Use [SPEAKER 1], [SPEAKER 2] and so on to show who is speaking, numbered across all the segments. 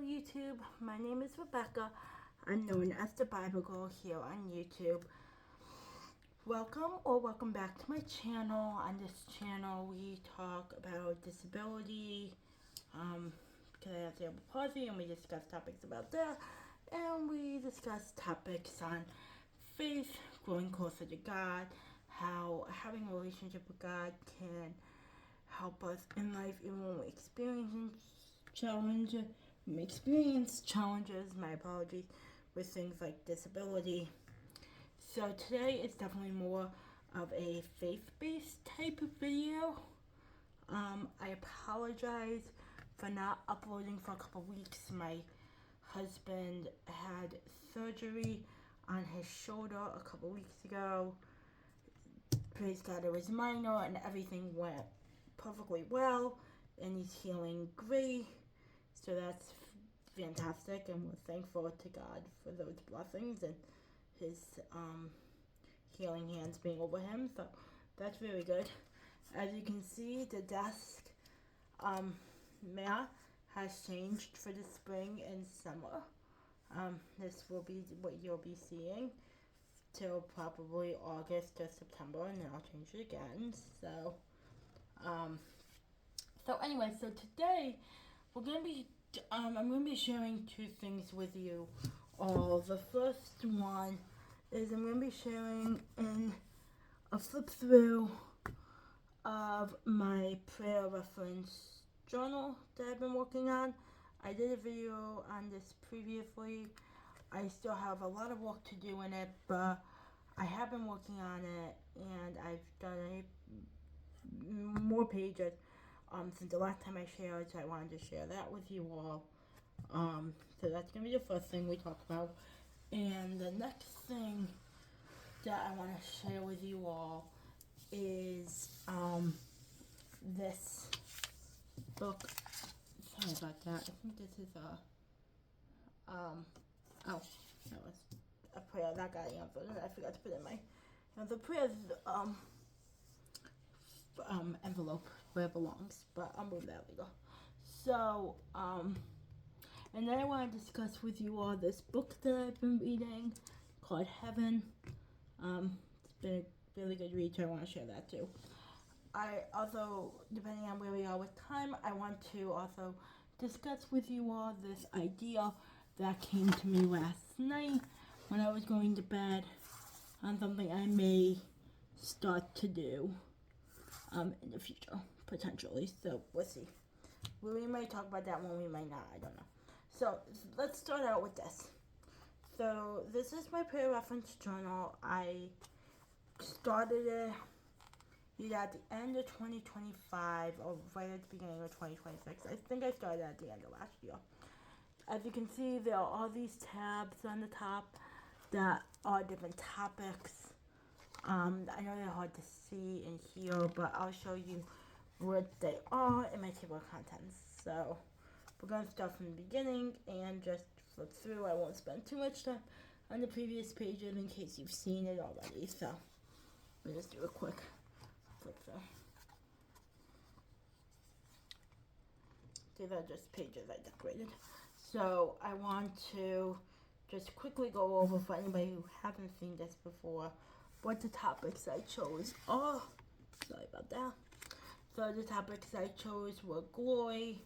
[SPEAKER 1] YouTube. My name is Rebecca. I'm known as the Bible Girl here on YouTube. Welcome back to my channel. On this channel, we talk about disability, because I have cerebral palsy, and we discuss topics about that. And we discuss topics on faith, growing closer to God, how having a relationship with God can help us in life even when we experience challenges, my apologies, with things like disability. So today is definitely more of a faith-based type of video. I apologize for not uploading for a couple weeks. My husband had surgery on his shoulder a couple weeks ago. Praise God, it was minor and everything went perfectly well, and he's healing great. So that's fantastic, and we're thankful to God for those blessings and his healing hands being over him. So that's really good. As you can see, the desk mat has changed for the spring and summer. This will be what you'll be seeing till probably August or September, and then I'll change it again. So anyway, so today I'm gonna be sharing two things with you all. The first one is I'm gonna be sharing in a flip through of my prayer reference journal that I've been working on. I did a video on this previously. I still have a lot of work to do in it, but I have been working on it, and I've done more pages since the last time I shared, so I wanted to share that with you all. So that's going to be the first thing we talk about. And the next thing that I want to share with you all is this book. Sorry about that. I think this is that was a prayer that got answered, and I forgot to put it in the prayers envelope where it belongs, but I'll move that later. So, and then I want to discuss with you all this book that I've been reading called Heaven. It's been a really good read, so I want to share that too. I also, depending on where we are with time, I want to also discuss with you all this idea that came to me last night when I was going to bed on something I may start to do in the future, potentially. So we'll see. We might talk about that one, we might not, I don't know. So let's start out with this. So this is my prayer reference journal. I started it either at the end of 2025 or right at the beginning of 2026. I think I started at the end of last year. As you can see, there are all these tabs on the top that are different topics. I know they're hard to see and hear, but I'll show you what they are in my table of contents. So we're going to start from the beginning and just flip through. I won't spend too much time on the previous pages in case you've seen it already. So we'll just do a quick flip through. These are just pages I decorated. So I want to just quickly go over, for anybody who hasn't seen this before, what the topics I chose are. Sorry about that. So the topics I chose were glory,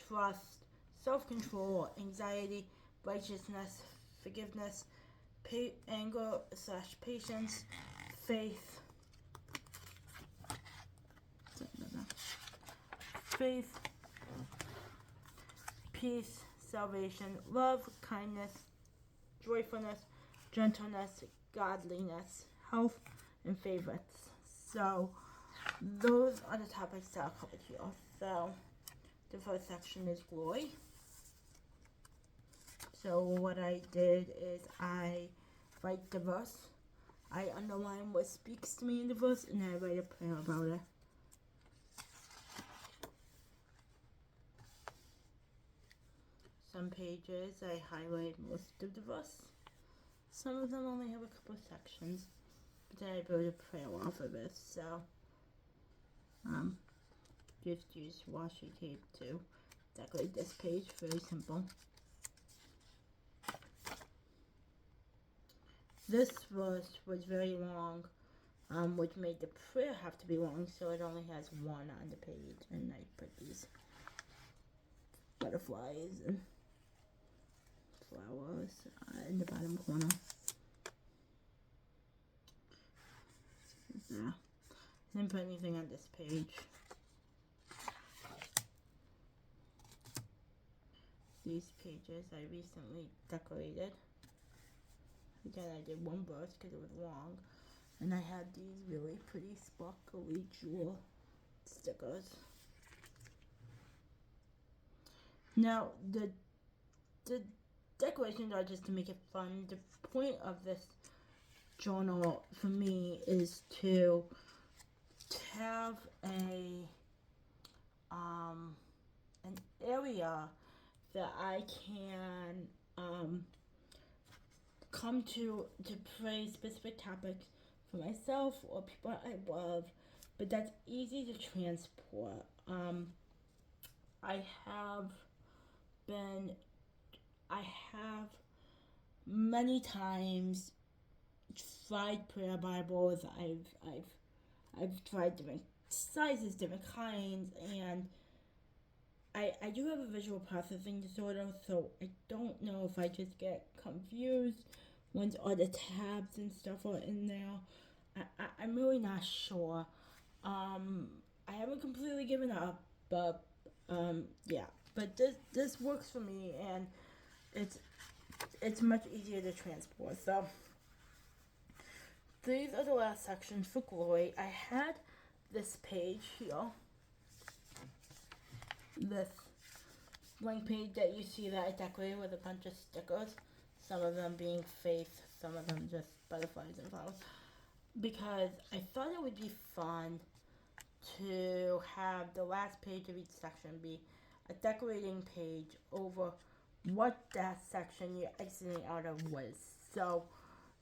[SPEAKER 1] trust, self-control, anxiety, righteousness, forgiveness, anger/patience, faith, peace, salvation, love, kindness, joyfulness, gentleness, godliness, health, and favorites. So those are the topics that are covered here. So the first section is glory. So what I did is I write the verse. I underline what speaks to me in the verse, and then I write a prayer about it. Some pages I highlight most of the verse. Some of them only have a couple of sections, but then I wrote a prayer off of it. So just use washi tape to decorate this page. Very simple. this verse was very long, which made the prayer have to be long, so it only has one on the page, and I put these butterflies and flowers in the bottom corner. Yeah. Didn't put anything on this page. These pages I recently decorated. Again, I did one verse because it was long. And I had these really pretty sparkly jewel stickers. Now, the decorations are just to make it fun. The point of this journal for me is to have an area that I can come to pray specific topics for myself or people I love, but that's easy to transport. I have many times tried prayer Bibles. I've tried different sizes, different kinds, and I do have a visual processing disorder, so I don't know if I just get confused once all the tabs and stuff are in there. I'm really not sure. I haven't completely given up, but yeah. But this works for me, and it's much easier to transport. So these are the last sections for Glory. I had this page here, this blank page that you see that I decorated with a bunch of stickers, some of them being faith, some of them just butterflies and flowers, because I thought it would be fun to have the last page of each section be a decorating page over what that section you're exiting out of was. So,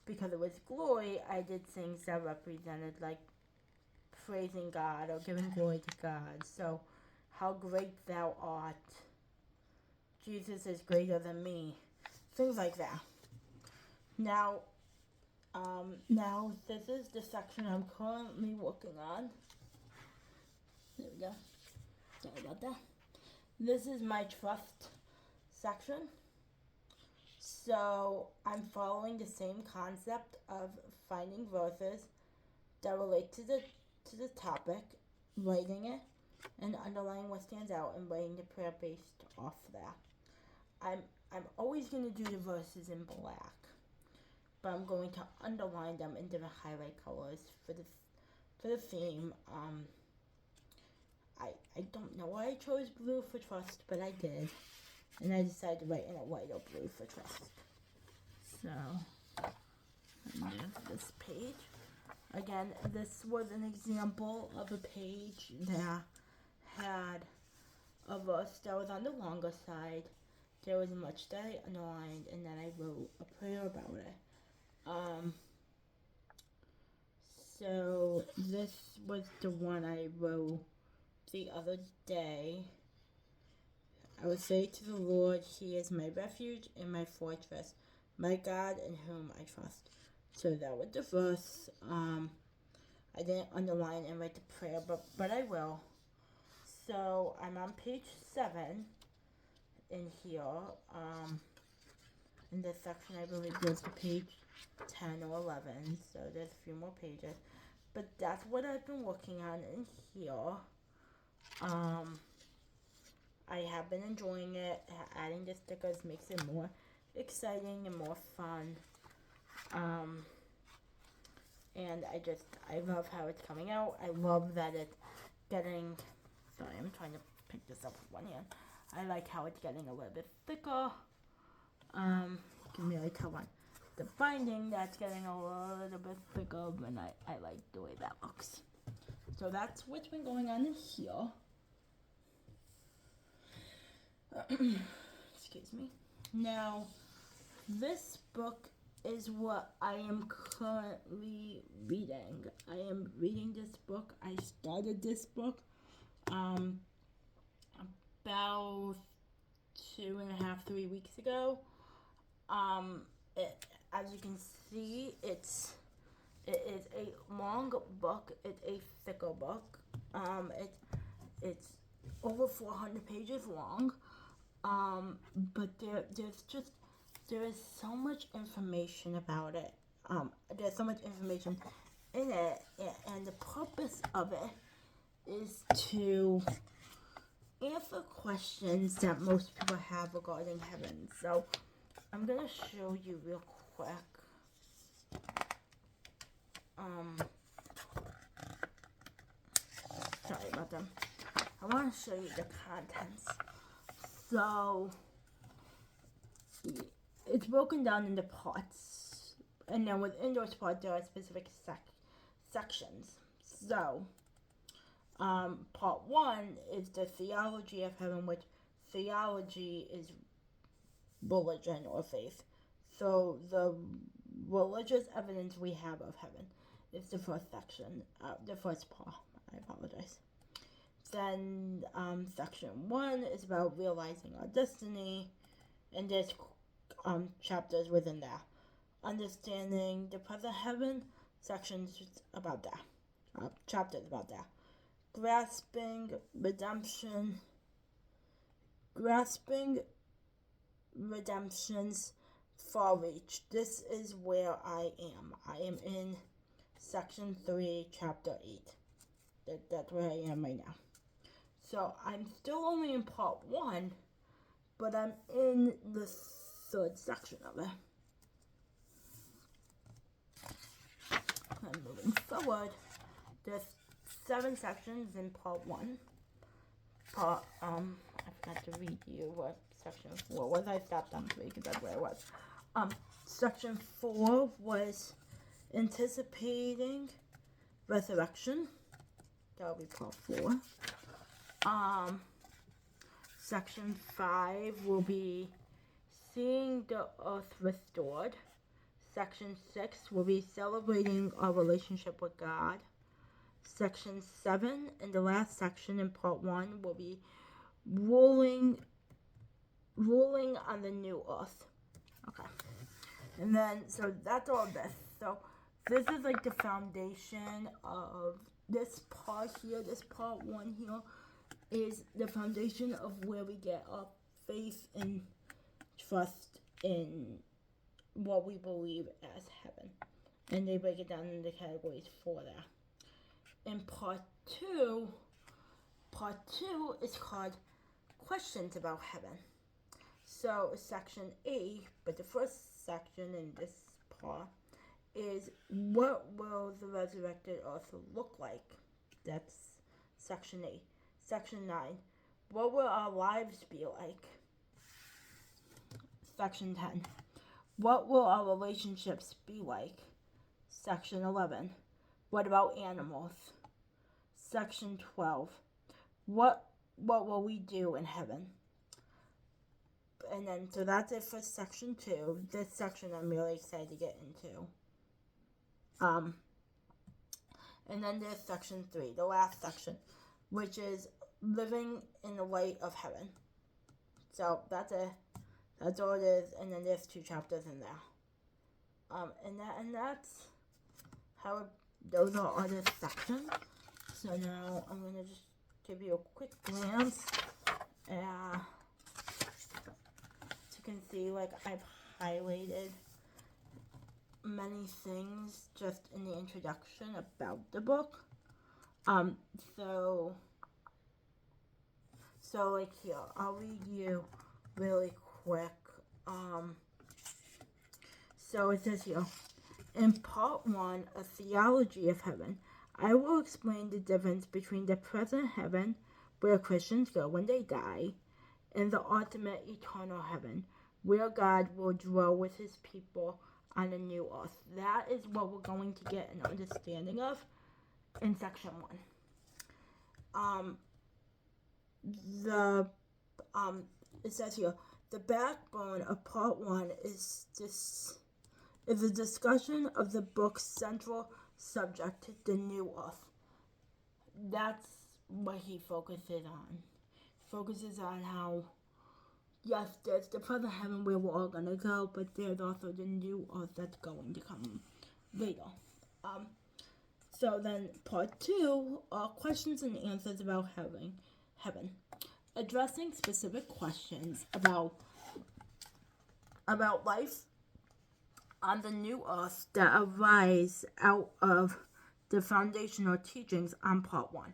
[SPEAKER 1] because it was Glory, I did things that represented like praising God or giving glory to God. So, how great thou art. Jesus is greater than me. Things like that. Now this is the section I'm currently working on. There we go. Sorry about that. This is my trust section. So I'm following the same concept of finding verses that relate to the topic, writing it, and underlining what stands out and writing the prayer based off that. I'm always going to do the verses in black, but I'm going to underline them in different highlight colors for the theme. I don't know why I chose blue for trust, but I did, and I decided to write in a white or blue for trust. So, this page. Again, this was an example of a page that had a verse that was on the longer side. There was much that I underlined, and then I wrote a prayer about it. So this was the one I wrote the other day. I would say to the Lord, He is my refuge and my fortress, my God in whom I trust. So that was the verse. I didn't underline and write the prayer, but I will. So I'm on page 7 in here. In this section, I believe goes to page 10 or 11. So there's a few more pages. But that's what I've been working on in here. I have been enjoying it. Adding the stickers makes it more exciting and more fun. And I love how it's coming out. I love that it's getting, sorry, I'm trying to pick this up with one hand. I like how it's getting a little bit thicker. You can really tell on the binding that's getting a little bit thicker, and I like the way that looks. So that's what's been going on in here. Excuse me. Now, this book is what I am currently reading. I am reading this book. I started this book about 2.5-3 weeks ago. I as you can see, it is a long book. It's a thicker book. It's over 400 pages long. But there is so much information about it. There's so much information in it, and the purpose of it is to answer questions that most people have regarding heaven. So I'm gonna show you real quick. Sorry about them. I want to show you the contents. So it's broken down into parts, and then within those parts there are specific sections. So part 1 is the theology of heaven, which theology is religion or faith. So the religious evidence we have of heaven is the first section, the first part. I apologize. Then section 1 is about realizing our destiny, and there's chapters within that. Understanding the present heaven, sections about that, chapters about that. Grasping redemption's far reach. This is where I am. I am in section 3, chapter 8. That's where I am right now. So I'm still only in part 1, but I'm in the 3rd section of it. I'm moving forward. There's 7 sections in part 1. I forgot to read you what section 4 was. I stopped on 3 because that's where I was. Section 4 was anticipating resurrection. That'll be part 4. Section 5 will be seeing the earth restored. Section 6 will be celebrating our relationship with God. Section 7, and the last section in part 1, will be ruling on the new earth. Okay. And then, so that's all this. So this is like the foundation of this part here. This part 1 here is the foundation of where we get our faith and trust in what we believe as heaven. And they break it down into categories for that. In part 2 is called Questions About Heaven. So section A, but the first section in this part is what will the resurrected earth look like? That's section A. Section 9, what will our lives be like? Section 10, what will our relationships be like? Section 11, what about animals? Section 12, what will we do in heaven? And then, so that's it for section 2. This section I'm really excited to get into. And then there's section 3, the last section, which is living in the light of heaven. So that's it. That's all it is. And then there's 2 chapters in there. And that's how those are all the sections. So now I'm gonna just give you a quick glance. So you can see, like, I've highlighted many things just in the introduction about the book. So like here, I'll read you really quick. So it says here, in part 1, A Theology of Heaven, I will explain the difference between the present heaven, where Christians go when they die, and the ultimate eternal heaven, where God will dwell with his people on a new earth. That is what we're going to get an understanding of in section 1. It says here, the backbone of part 1 is a discussion of the book's central subject, the new earth. That's what he focuses on. Focuses on how, yes, there's the present heaven where we're all gonna go, but there's also the new earth that's going to come later. So then part 2 are questions and answers about heaven. Addressing specific questions about life on the new earth that arise out of the foundational teachings on part 1.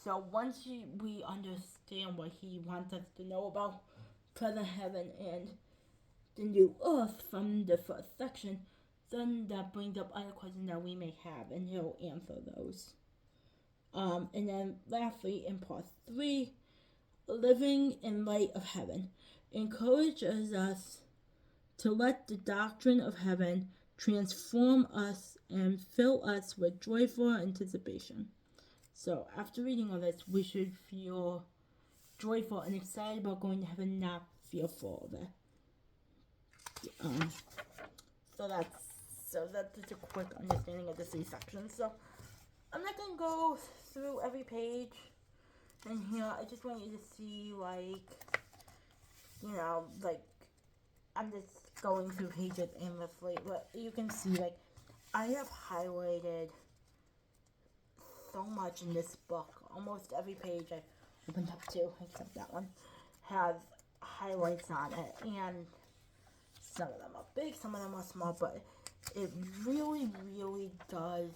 [SPEAKER 1] So once we understand what he wants us to know about present heaven and the new earth from the first section, then that brings up other questions that we may have, and he'll answer those. And then lastly, in part 3, living in light of heaven encourages us to let the doctrine of heaven transform us and fill us with joyful anticipation. So after reading all this, we should feel joyful and excited about going to heaven, not fearful of it. So that's just a quick understanding of the 3 sections. So I'm not gonna go through every page in here. I just want you to see, I'm just going through pages aimlessly, but you can see, I have highlighted so much in this book. Almost every page I opened up to, except that one, has highlights on it, and some of them are big, some of them are small, but it really, really does.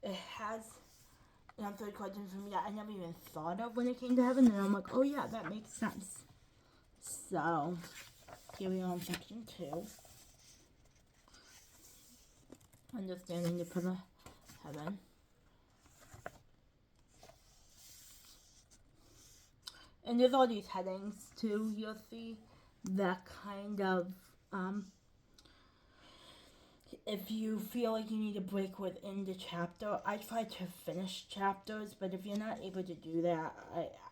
[SPEAKER 1] It has answered questions for me that I never even thought of when it came to heaven, and I'm like, oh yeah, that makes sense. So, here we are in section 2. Understanding the present heaven. And there's all these headings too, you'll see, that kind of, if you feel like you need a break within the chapter, I try to finish chapters, but if you're not able to do that,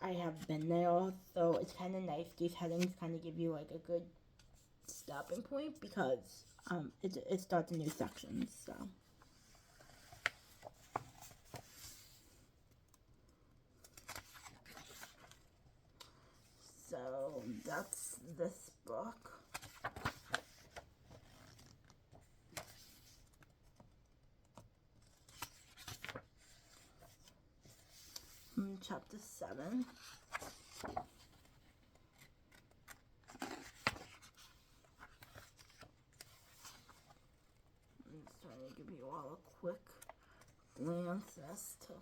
[SPEAKER 1] I have been there, so it's kind of nice. These headings kind of give you a good stopping point, because it starts a new section, so. So that's this book. Chapter 7. I'm just trying to give you all a quick glance as to.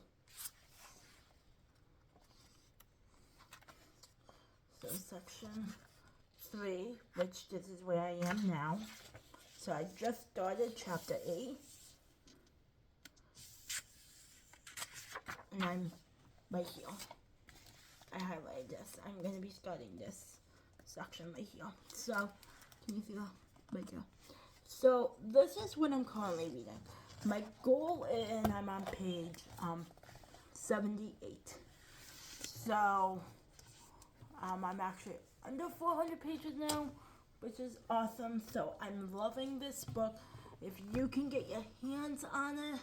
[SPEAKER 1] So section 3, which this is where I am now. So I just started chapter 8. And I'm right here. I highlighted this. I'm going to be starting this section right here. So, can you see that? Right here. So, this is what I'm currently reading. My goal is, and I'm on page 78. So, I'm actually under 400 pages now, which is awesome. So, I'm loving this book. If you can get your hands on it,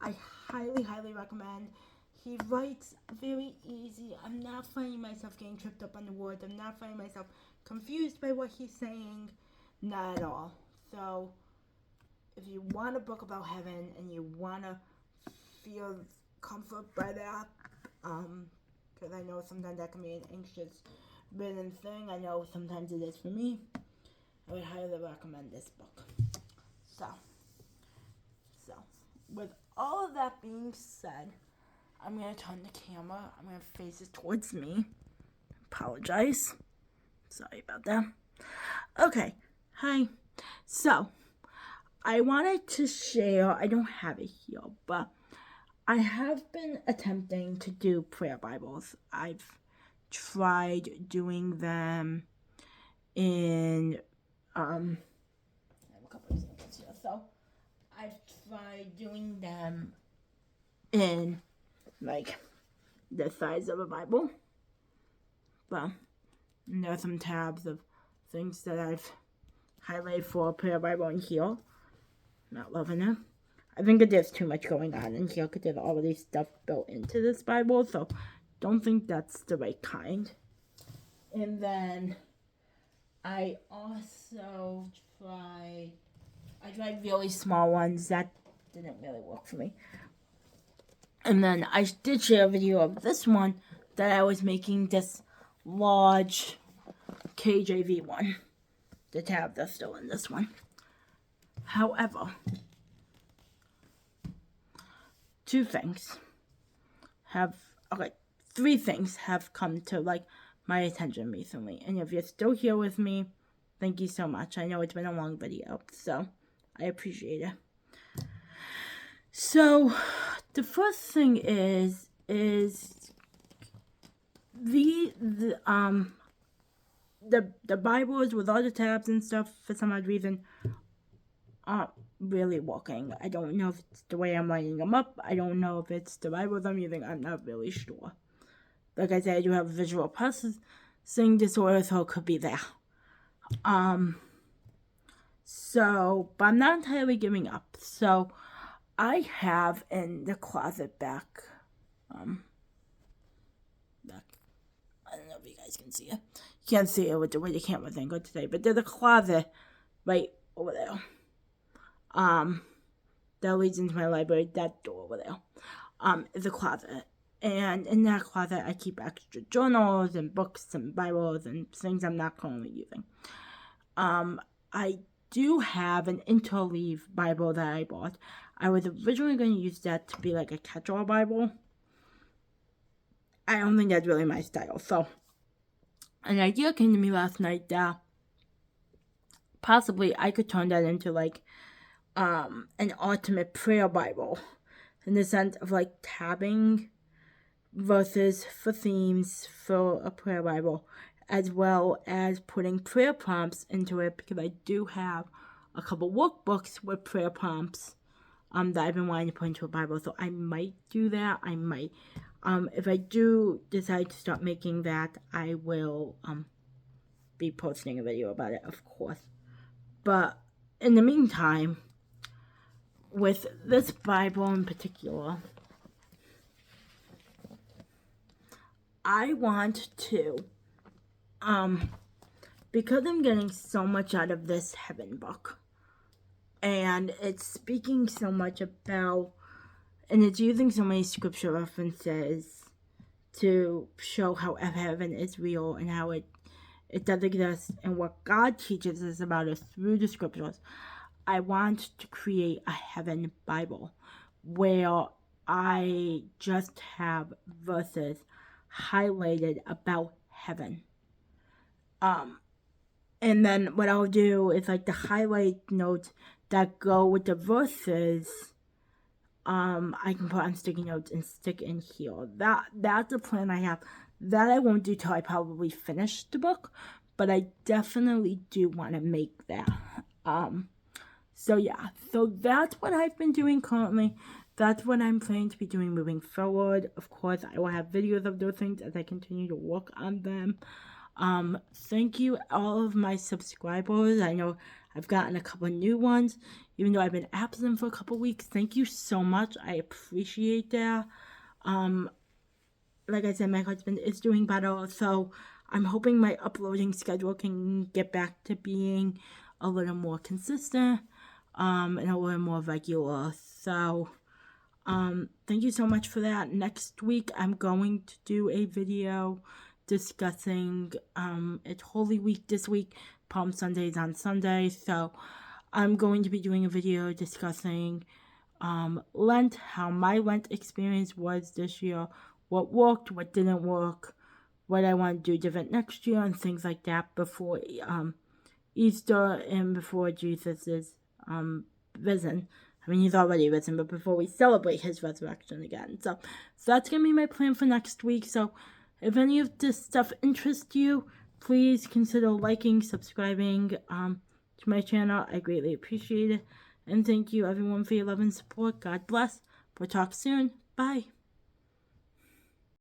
[SPEAKER 1] I highly, highly recommend. He writes very easy. I'm not finding myself getting tripped up on the words. I'm not finding myself confused by what he's saying. Not at all. So, if you want a book about heaven and you want to feel comfort by that, because I know sometimes that can be an anxious ridden thing. I know sometimes it is for me. I would highly recommend this book. So, with all of that being said, I'm going to turn the camera. I'm going to face it towards me. Apologize. Sorry about that. Okay. Hi. So, I wanted to share, I don't have it here, but I have been attempting to do prayer Bibles. I've tried doing them in, I have a couple examples here. So, I've tried doing them in the size of a Bible, but there are some tabs of things that I've highlighted for a prayer Bible in here. Not loving it. I think there's too much going on in here because there's already stuff built into this Bible, so don't think that's the right kind. And then I also tried really small ones. That didn't really work for me. And then I did share a video of this one that I was making, this large KJV one. The tabs are still in this one. However, three things have come to like my attention recently. And if you're still here with me, thank you so much. I know it's been a long video, so I appreciate it. So the first thing is the Bibles with all the tabs and stuff, for some odd reason, aren't really working. I don't know if it's the way I'm lining them up. I don't know if it's the Bibles I'm using. I'm not really sure. Like I said, I do have visual processing disorder, so it could be there. So, but I'm not entirely giving up. So, I have in the closet back, I don't know if you guys can see it. You can't see it with the way the camera thing goes today, but there's a closet right over there. That leads into my library. That door over there, is a closet. And in that closet, I keep extra journals and books and Bibles and things I'm not currently using. I do have an interleave Bible that I bought. I was originally going to use that to be like a catch-all Bible. I don't think that's really my style. So, an idea came to me last night that possibly I could turn that into like an ultimate prayer Bible, in the sense of like tabbing verses for themes for a prayer Bible, as well as putting prayer prompts into it, because I do have a couple workbooks with prayer prompts that I've been wanting to put into a Bible. So I might do that. I might. If I do decide to start making that, I will be posting a video about it, of course. But in the meantime, with this Bible in particular, I want to, because I'm getting so much out of this Heaven book, and it's speaking so much about, and it's using so many scripture references to show how heaven is real and how it does exist, and what God teaches us about it through the scriptures. I want to create a Heaven Bible where I just have verses highlighted about heaven. And then what I'll do is like the highlight notes that go with the verses, I can put on sticky notes and stick in here. That's a plan I have. That I won't do till I probably finish the book, but I definitely do want to make that. So yeah, so that's what I've been doing currently. That's what I'm planning to be doing moving forward. Of course, I will have videos of those things as I continue to work on them. Thank you, all of my subscribers. I know I've gotten a couple of new ones, even though I've been absent for a couple of weeks. Thank you so much. I appreciate that. Like I said, my husband is doing better, so I'm hoping my uploading schedule can get back to being a little more consistent, and a little more regular. So, thank you so much for that. Next week, I'm going to do a video discussing, it's Holy Week this week. Palm Sunday is on Sunday. So, I'm going to be doing a video discussing, Lent, how my Lent experience was this year, what worked, what didn't work, what I want to do different next year, and things like that before, Easter and before Jesus is risen. I mean, he's already risen, but before we celebrate his resurrection again. So that's going to be my plan for next week. So if any of this stuff interests you, please consider liking, subscribing to my channel. I greatly appreciate it. And thank you, everyone, for your love and support. God bless. We'll talk soon. Bye.